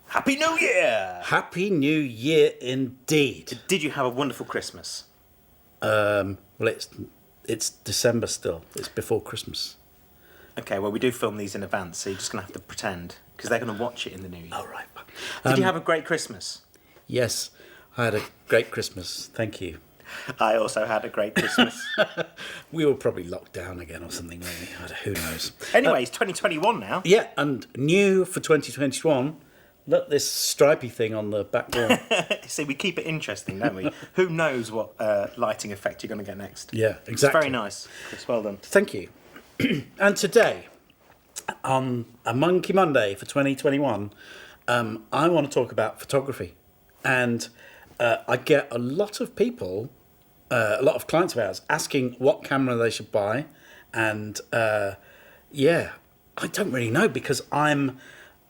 Happy New Year! Happy New Year indeed. Did you have a wonderful Christmas? Well, it's December still. It's before Christmas. Okay, well, we do film these in advance, so you're just going to have to pretend, because they're going to watch it in the new year. Oh, right. Did you have a great Christmas? Yes, I had a great Christmas. Thank you. I also had a great Christmas. We were probably locked down again or something, maybe. Who knows? Anyway, it's 2021 now. Yeah, and new for 2021, look, this stripy thing on the back wall. See, we keep it interesting, don't we? Who knows what lighting effect you're going to get next? Yeah, exactly. It's very nice, Chris. Well done. Thank you. And today, on a Monkey Monday for 2021, I want to talk about photography. And I get a lot of people, a lot of clients of ours, asking what camera they should buy. And yeah, I don't really know because I'm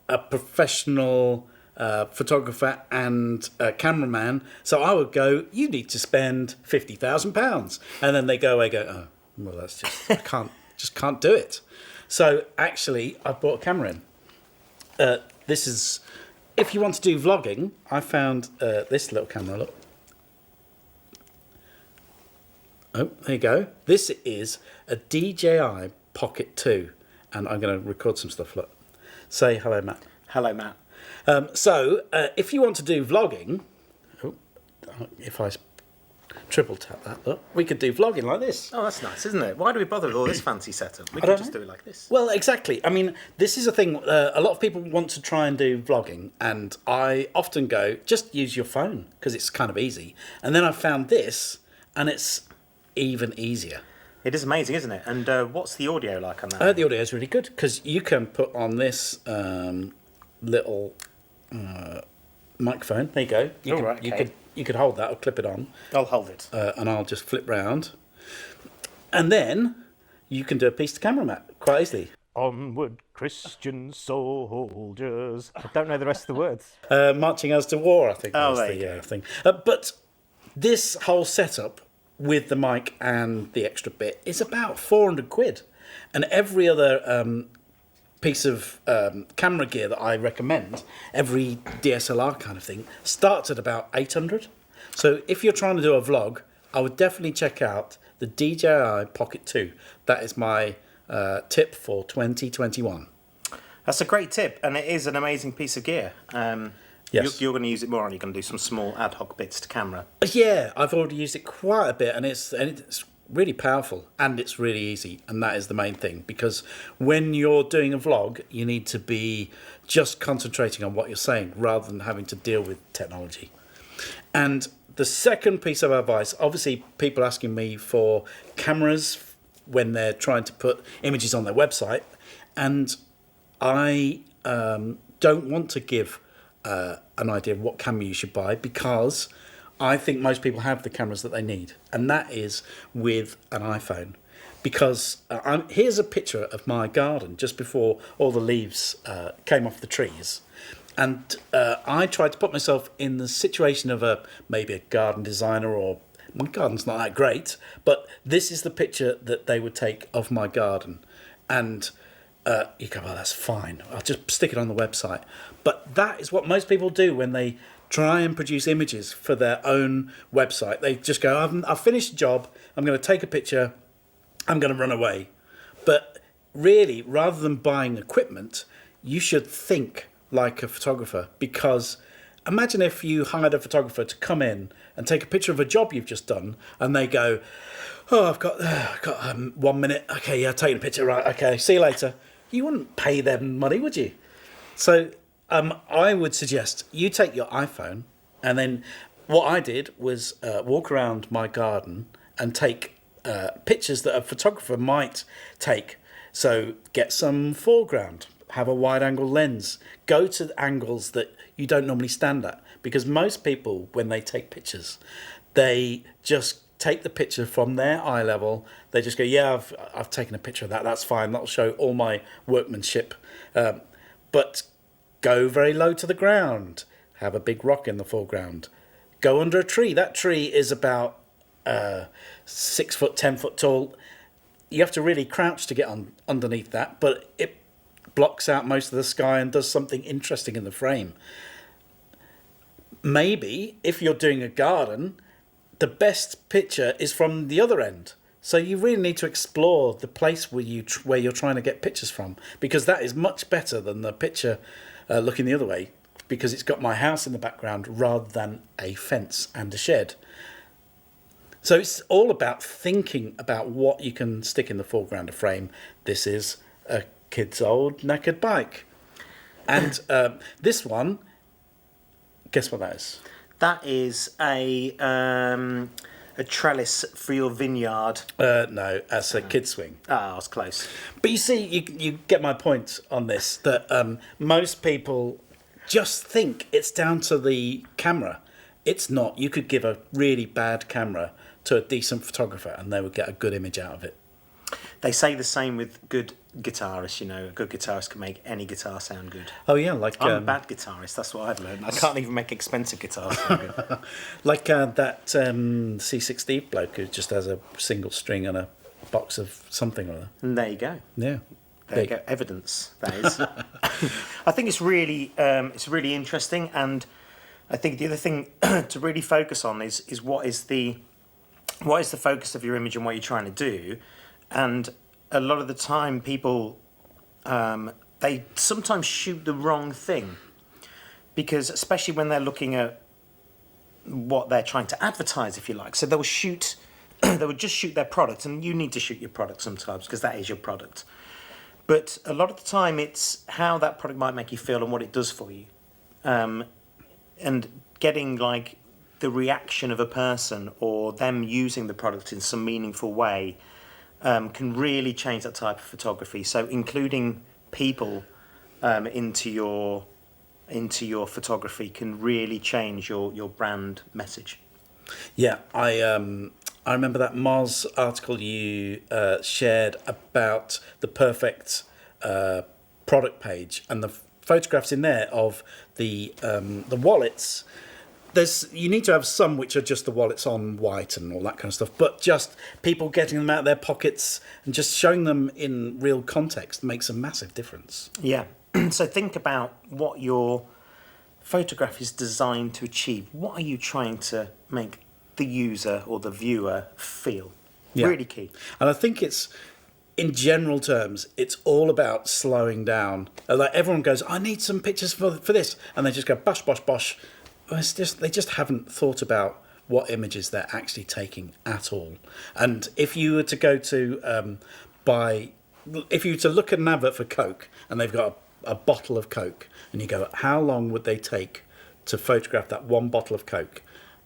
a professional photographer and cameraman. So I would go, you need to spend £50,000. And then they go away, oh, well, that's just, I can't do it. So actually, I bought a camera in. This is, if you want to do vlogging, I found this little camera, look. Oh, there you go. This is a DJI Pocket 2. And I'm going to record some stuff, look. Say hello, Matt. Hello, Matt. So, if you want to do vlogging, if I triple tap that, look, we could do vlogging like this. Oh, that's nice, isn't it? Why do we bother with all this fancy setup? We I could don't just know. do it like this. Well, exactly. I mean, this is a thing, a lot of people want to try and do vlogging, and I often go, just use your phone, because it's kind of easy. And then I found this, and it's even easier. It is amazing, isn't it? And what's the audio like on that? The audio is really good, because you can put on this little microphone. There you go. You could hold that or clip it on. I'll hold it. And I'll just flip round. And then you can do a piece to camera, Matt, quite easily. Onward, Christian soldiers. I don't know the rest of the words. Marching us to war, I think Oh, was there the you thing. But this whole setup with the mic and the extra bit is about 400 quid. And every other piece of camera gear that I recommend, every DSLR kind of thing, starts at about 800. So if you're trying to do a vlog, I would definitely check out the DJI Pocket 2. That is my tip for 2021. That's a great tip, and it is an amazing piece of gear. Yes. You're going to use it more, aren't you? You're going to do some small ad hoc bits to camera. Yeah, I've already used it quite a bit, and it's really powerful, and it's really easy, and that is the main thing, because when you're doing a vlog, you need to be just concentrating on what you're saying rather than having to deal with technology. And the second piece of advice, obviously people asking me for cameras when they're trying to put images on their website, and I don't want to give an idea of what camera you should buy, because I think most people have the cameras that they need, and that is with an iPhone. Because here's a picture of my garden just before all the leaves came off the trees. And I tried to put myself in the situation of maybe a garden designer, or my garden's not that great, but this is the picture that they would take of my garden. And you go, well, that's fine. I'll just stick it on the website. But that is what most people do when they try and produce images for their own website. They just go, I've finished the job. I'm going to take a picture. I'm going to run away. But really, rather than buying equipment, you should think like a photographer, because imagine if you hired a photographer to come in and take a picture of a job you've just done, and they go, oh, I've got 1 minute. Okay, yeah, taking a picture. Right, okay, see you later. You wouldn't pay them money, would you? So I would suggest you take your iPhone, and then what I did was walk around my garden and take pictures that a photographer might take. So get some foreground, have a wide angle lens, go to angles that you don't normally stand at, because most people, when they take pictures, they just take the picture from their eye level. They just go, yeah, I've taken a picture of that, that's fine, that'll show all my workmanship. But go very low to the ground, have a big rock in the foreground, go under a tree. That tree is about 6 foot, 10 foot tall. You have to really crouch to get on underneath that, but blocks out most of the sky and does something interesting in the frame. Maybe if you're doing a garden, the best picture is from the other end. So you really need to explore the place where you're trying to get pictures from, because that is much better than the picture looking the other way, because it's got my house in the background rather than a fence and a shed. So it's all about thinking about what you can stick in the foreground of frame. This is a kid's old knackered bike. And this one, guess what that is? That is a trellis for your vineyard. No, that's a kid swing. Ah, I was close. But you see, you get my point on this, that most people just think it's down to the camera. It's not. You could give a really bad camera to a decent photographer and they would get a good image out of it. They say the same with good guitarists. You know, a good guitarist can make any guitar sound good. Oh yeah, like I'm a bad guitarist. That's what I've learned. I can't even make expensive guitars sound good. like that C6 Steve bloke who just has a single string and a box of something or other. And there you go. Yeah, There you go. Evidence, that is. I think it's really interesting, and I think the other thing to really focus on is what is the focus of your image and what you're trying to do. And a lot of the time, people they sometimes shoot the wrong thing, because especially when they're looking at what they're trying to advertise, if you like. So they will just shoot their product, and you need to shoot your product sometimes because that is your product. But a lot of the time, it's how that product might make you feel and what it does for you, and getting like the reaction of a person or them using the product in some meaningful way. Can really change that type of photography. So including people into your photography can really change your brand message. Yeah, I remember that Moz article you shared about the perfect product page and the photographs in there of the wallets. You need to have some which are just the wallets on white and all that kind of stuff, but just people getting them out of their pockets and just showing them in real context makes a massive difference. Yeah. So think about what your photograph is designed to achieve. What are you trying to make the user or the viewer feel? Yeah. Really key. And I think it's, in general terms, it's all about slowing down. Like everyone goes, I need some pictures for this, and they just go bosh, bosh, bosh. It's just, they just haven't thought about what images they're actually taking at all. And if you were to go to if you were to look at an advert for Coke and they've got a bottle of Coke, and you go, how long would they take to photograph that one bottle of Coke?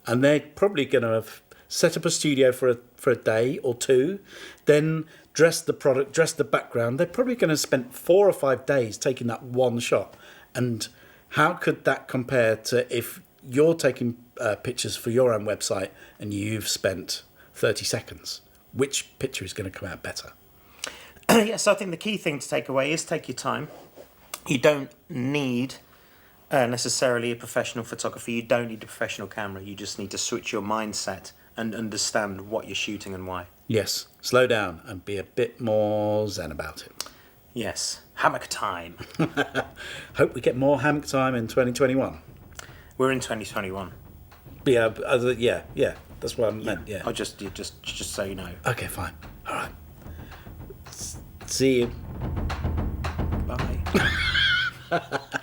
And they're probably going to have set up a studio for a day or two, then dress the product, dress the background. They're probably going to spend 4 or 5 days taking that one shot. And how could that compare to if you're taking pictures for your own website and you've spent 30 seconds? Which picture is going to come out better? Yes, I think the key thing to take away is take your time. You don't need necessarily a professional photographer. You don't need a professional camera. You just need to switch your mindset and understand what you're shooting and why. Yes, slow down and be a bit more zen about it. Yes, hammock time. Hope we get more hammock time in 2021. We're in 2021. Yeah, that's what I meant. Yeah. Just so you know. Okay, fine. All right. See you. Bye.